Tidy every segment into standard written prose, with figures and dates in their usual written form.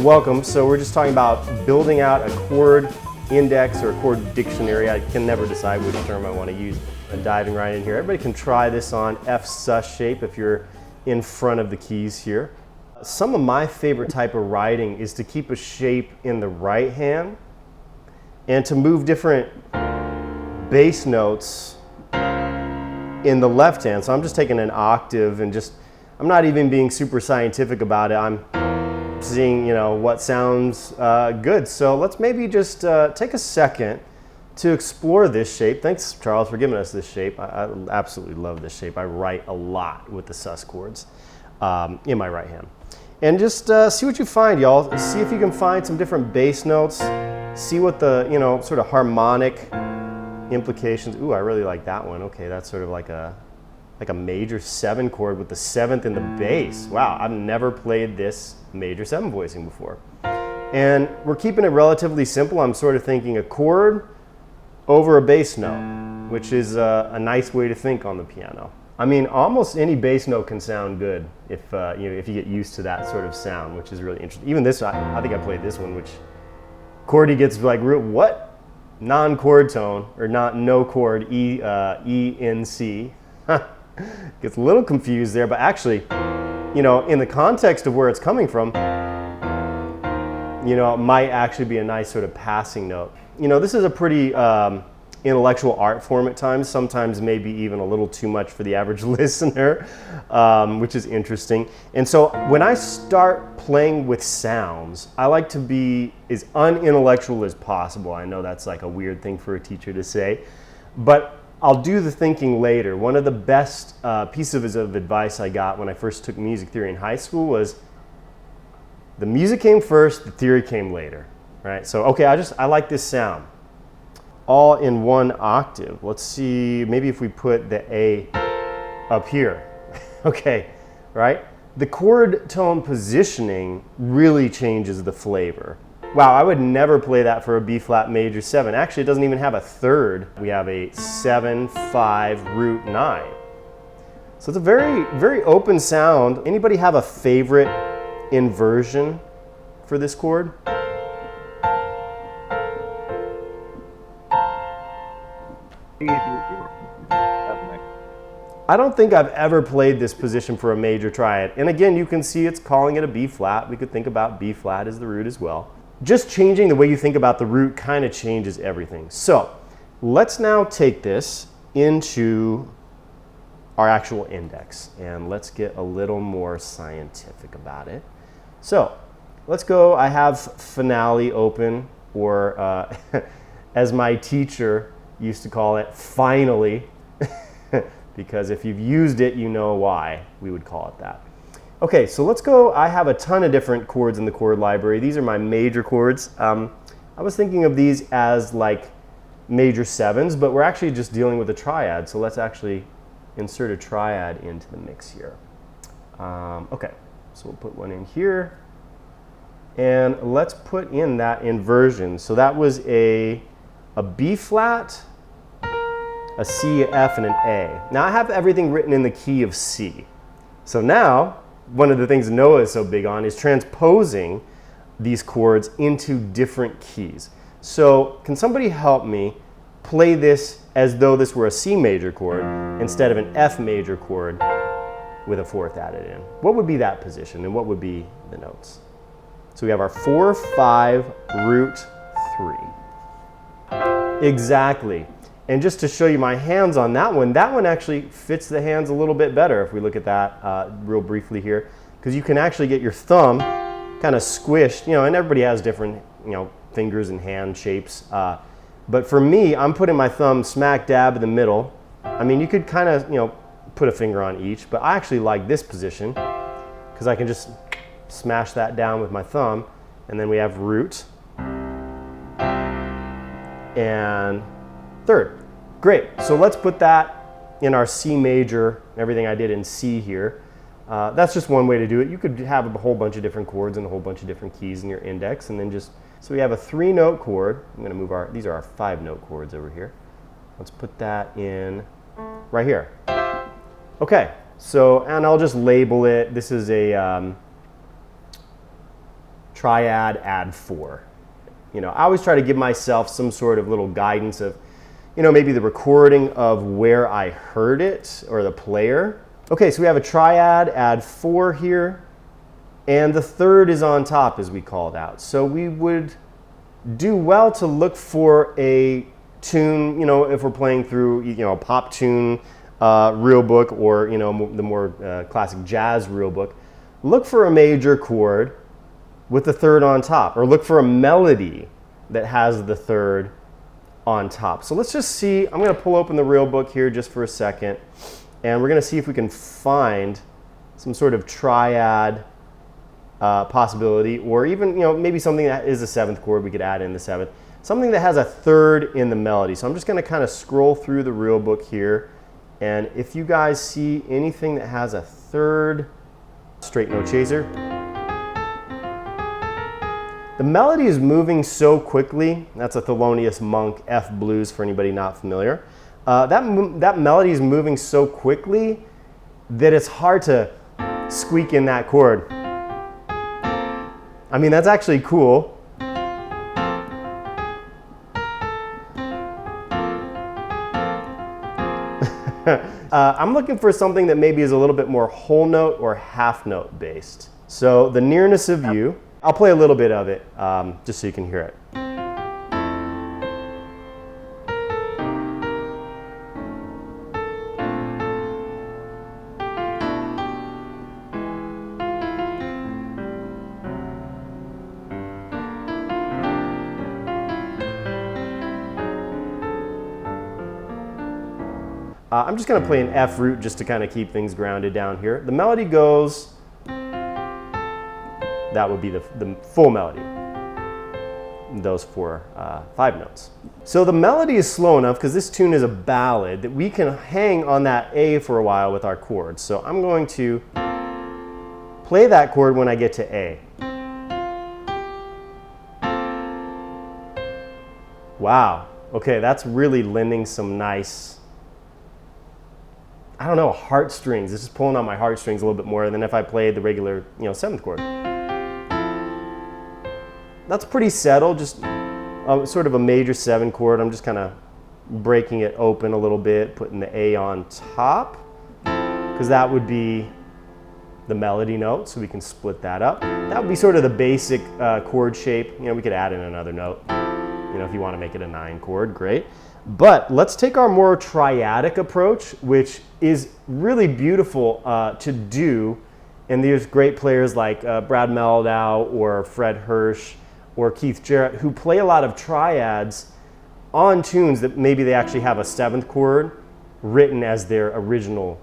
Well, welcome. So we're just talking about building out a chord index or a chord dictionary. I can never decide which term I want to use. I'm diving right in here. Everybody can try this on F sus shape if you're in front of the keys here. Some of my favorite type of writing is to keep a shape in the right hand and to move different bass notes in the left hand. So I'm just taking an octave and I'm not even being super scientific about it. I'm seeing, what sounds good. So let's maybe just take a second to explore this shape. Thanks, Charles, for giving us this shape. I absolutely love this shape. I write a lot with the sus chords in my right hand. And just see what you find, y'all. See if you can find some different bass notes. See what the, sort of harmonic implications. Ooh, I really like that one. Okay, that's sort of like a major 7 chord with the 7th in the bass. Wow, I've never played this major 7 voicing before. And we're keeping it relatively simple. I'm sort of thinking a chord over a bass note, which is a nice way to think on the piano. I mean, almost any bass note can sound good if you get used to that sort of sound, which is really interesting. Even this, I think I played this one, which chordy gets like real, what? Non-chord tone, or no chord, E in C. Gets a little confused there, but actually, in the context of where it's coming from, it might actually be a nice sort of passing note. This is a pretty intellectual art form at times, sometimes maybe even a little too much for the average listener, which is interesting. And so when I start playing with sounds, I like to be as unintellectual as possible. I know that's like a weird thing for a teacher to say, but I'll do the thinking later. One of the best pieces of advice I got when I first took music theory in high school was the music came first, the theory came later, right? So, okay, I like this sound. All in one octave. Let's see, maybe if we put the A up here. Okay, right? The chord tone positioning really changes the flavor. Wow, I would never play that for a B flat major 7. Actually, it doesn't even have a third. We have a 7, 5, root 9. So it's a very, very open sound. Anybody have a favorite inversion for this chord? I don't think I've ever played this position for a major triad. And again, you can see it's calling it a B flat. We could think about B flat as the root as well. Just changing the way you think about the root kind of changes everything. So let's now take this into our actual index and let's get a little more scientific about it. So let's go. I have finale open, or as my teacher used to call it, finally, because if you've used it, you know why we would call it that. Okay, so let's go. I have a ton of different chords in the chord library. These are my major chords. I was thinking of these as like major 7s, but we're actually just dealing with a triad. So let's actually insert a triad into the mix here. Okay, so we'll put one in here. And let's put in that inversion. So that was a B flat, a C, F, and an A. Now I have everything written in the key of C. So now, one of the things Noah is so big on is transposing these chords into different keys. So can somebody help me play this as though this were a C major chord instead of an F major chord with a 4th added in? What would be that position and what would be the notes? So we have our 4, 5, root 3. Exactly. And just to show you my hands on that one actually fits the hands a little bit better if we look at that real briefly here, because you can actually get your thumb kind of squished, and everybody has different, fingers and hand shapes. But for me, I'm putting my thumb smack dab in the middle. I mean, you could kind of, put a finger on each, but I actually like this position because I can just smash that down with my thumb. And then we have root and 3rd. Great, so let's put that in our C major, everything I did in C here. That's just one way to do it. You could have a whole bunch of different chords and a whole bunch of different keys in your index, and then so we have a 3-note chord. I'm gonna move these are our 5-note chords over here. Let's put that in right here. Okay, so, and I'll just label it. This is a triad, add 4. You know, I always try to give myself some sort of little guidance of, you know, maybe the recording of where I heard it or the player. Okay, so we have a triad, add 4 here, and the third is on top as we called out. So we would do well to look for a tune, you know, if we're playing through, you know, a pop tune real book, or, you know, the more classic jazz real book, look for a major chord with the third on top, or look for a melody that has the third on top. So let's just see, I'm going to pull open the real book here just for a second, and we're going to see if we can find some sort of triad possibility, or even, you know, maybe something that is a 7th chord we could add in the 7th, something that has a third in the melody. So I'm just going to kind of scroll through the real book here, and if you guys see anything that has a third, straight note chaser. The melody is moving so quickly. That's a Thelonious Monk F blues for anybody not familiar. That melody is moving so quickly that it's hard to squeak in that chord. I mean, that's actually cool. I'm looking for something that maybe is a little bit more whole note or half note based. So the nearness of you, I'll play a little bit of it just so you can hear it. I'm just going to play an F root just to kind of keep things grounded down here. The melody goes, that would be the full melody, those 5 notes. So the melody is slow enough, because this tune is a ballad, that we can hang on that A for a while with our chords. So I'm going to play that chord when I get to A. Wow, okay, that's really lending some nice, I don't know, heartstrings. This is pulling on my heartstrings a little bit more than if I played the regular, you know, 7th chord. That's pretty settled, just sort of a major 7 chord. I'm just kind of breaking it open a little bit, putting the A on top, because that would be the melody note, so we can split that up. That would be sort of the basic chord shape. You know, we could add in another note. You know, if you want to make it a 9 chord, great. But let's take our more triadic approach, which is really beautiful to do. And there's great players like Brad Meldau or Fred Hirsch or Keith Jarrett who play a lot of triads on tunes that maybe they actually have a 7th chord written as their original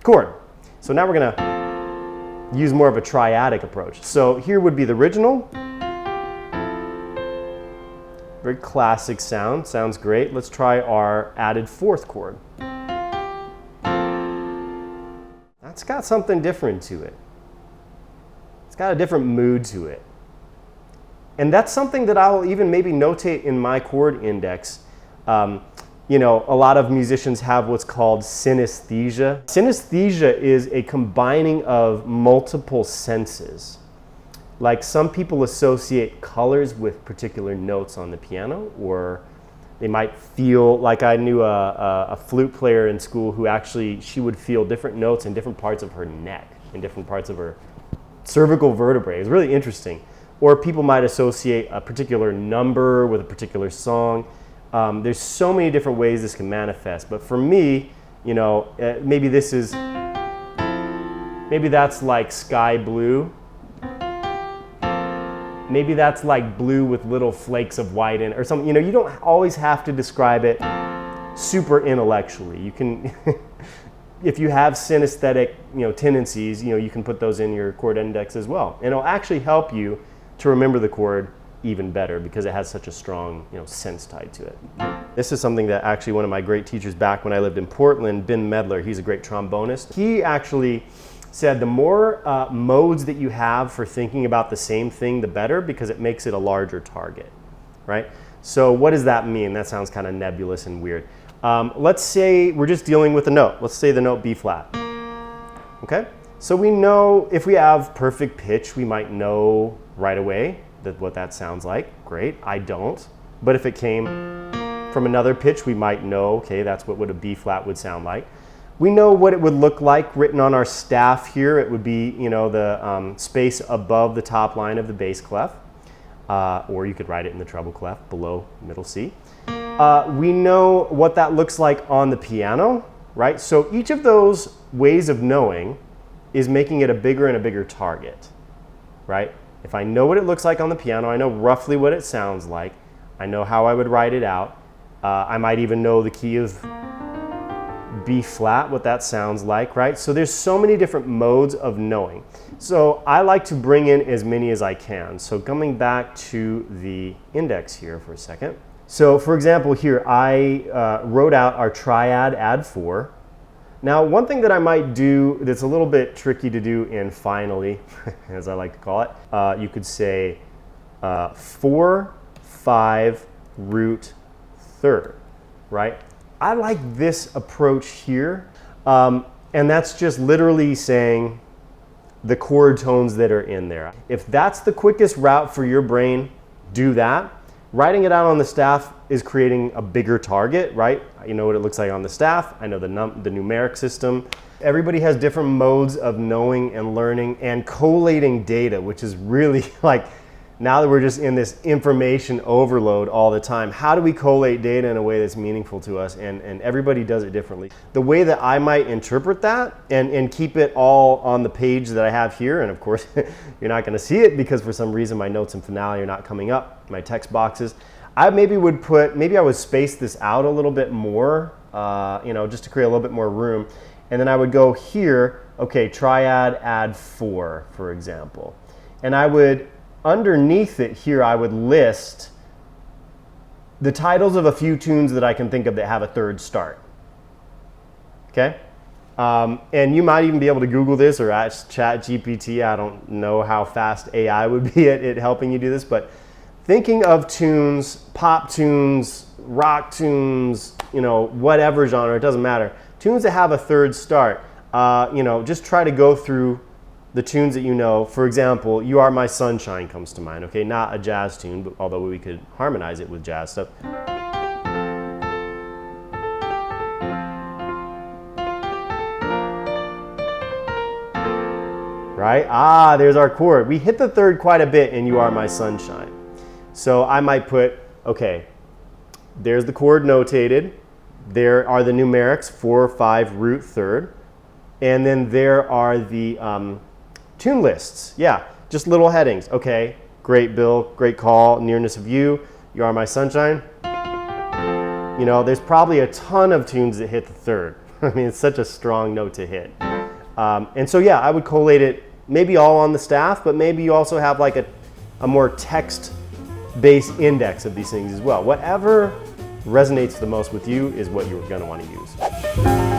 chord. So now we're going to use more of a triadic approach. So here would be the original. Very classic sound, sounds great. Let's try our added 4th chord. That's got something different to it. It's got a different mood to it. And that's something that I'll even maybe notate in my chord index. You know, a lot of musicians have what's called synesthesia. Synesthesia is a combining of multiple senses. Like, some people associate colors with particular notes on the piano, or they might feel, like I knew a flute player in school who actually, she would feel different notes in different parts of her neck, in different parts of her cervical vertebrae. It was really interesting. Or people might associate a particular number with a particular song. There's so many different ways this can manifest. But for me, you know, maybe that's like sky blue. Maybe that's like blue with little flakes of white in it, or something. You know, you don't always have to describe it super intellectually. You can, if you have synesthetic, you know, tendencies, you know, you can put those in your chord index as well. And it'll actually help you to remember the chord even better because it has such a strong, you know, sense tied to it. This is something that actually one of my great teachers back when I lived in Portland, Ben Medler, he's a great trombonist. He actually said the more modes that you have for thinking about the same thing, the better, because it makes it a larger target, right? So what does that mean? That sounds kind of nebulous and weird. Let's say we're just dealing with a note. Let's say the note B flat, okay? So we know if we have perfect pitch, we might know right away what that sounds like. Great, I don't. But if it came from another pitch, we might know, okay, that's what a B flat would sound like. We know what it would look like written on our staff here. It would be, you know, the space above the top line of the bass clef, or you could write it in the treble clef below middle C. We know what that looks like on the piano, right? So each of those ways of knowing is making it a bigger and a bigger target, right? If I know what it looks like on the piano, I know roughly what it sounds like. I know how I would write it out. I might even know the key of B flat, what that sounds like, right? So there's so many different modes of knowing. So I like to bring in as many as I can. So coming back to the index here for a second. So for example here, I wrote out our triad add 4. Now one thing that I might do that's a little bit tricky to do in finally, as I like to call it, you could say 4, 5, root, third, right? I like this approach here, and that's just literally saying the chord tones that are in there. If that's the quickest route for your brain, do that. Writing it out on the staff is creating a bigger target, right? You know what it looks like on the staff. I know the numeric system. Everybody has different modes of knowing and learning and collating data, which is really like, now that we're just in this information overload all the time, how do we collate data in a way that's meaningful to us? And everybody does it differently. The way that I might interpret that and keep it all on the page that I have here, and of course you're not going to see it because for some reason my notes and finale are not coming up, my text boxes. I maybe I would space this out a little bit more, you know, just to create a little bit more room. And then I would go here, okay, triad add 4, for example. And I would, underneath it here, I would list the titles of a few tunes that I can think of that have a third start. Okay? And you might even be able to Google this or ask ChatGPT. I don't know how fast AI would be at helping you do this, but thinking of tunes, pop tunes, rock tunes, you know, whatever genre, it doesn't matter. Tunes that have a third start, you know, just try to go through the tunes that you know. For example, You Are My Sunshine comes to mind, okay? Not a jazz tune, but although we could harmonize it with jazz stuff. Right? Ah, there's our chord. We hit the third quite a bit in You Are My Sunshine. So I might put, okay, there's the chord notated. There are the numerics, 4, 5, root, third. And then there are the tune lists. Yeah, just little headings. Okay, great Bill, great call, nearness of you, You Are My Sunshine. You know, there's probably a ton of tunes that hit the third. I mean, it's such a strong note to hit. And so yeah, I would collate it maybe all on the staff, but maybe you also have like a more text-based index of these things as well. Whatever resonates the most with you is what you're going to want to use.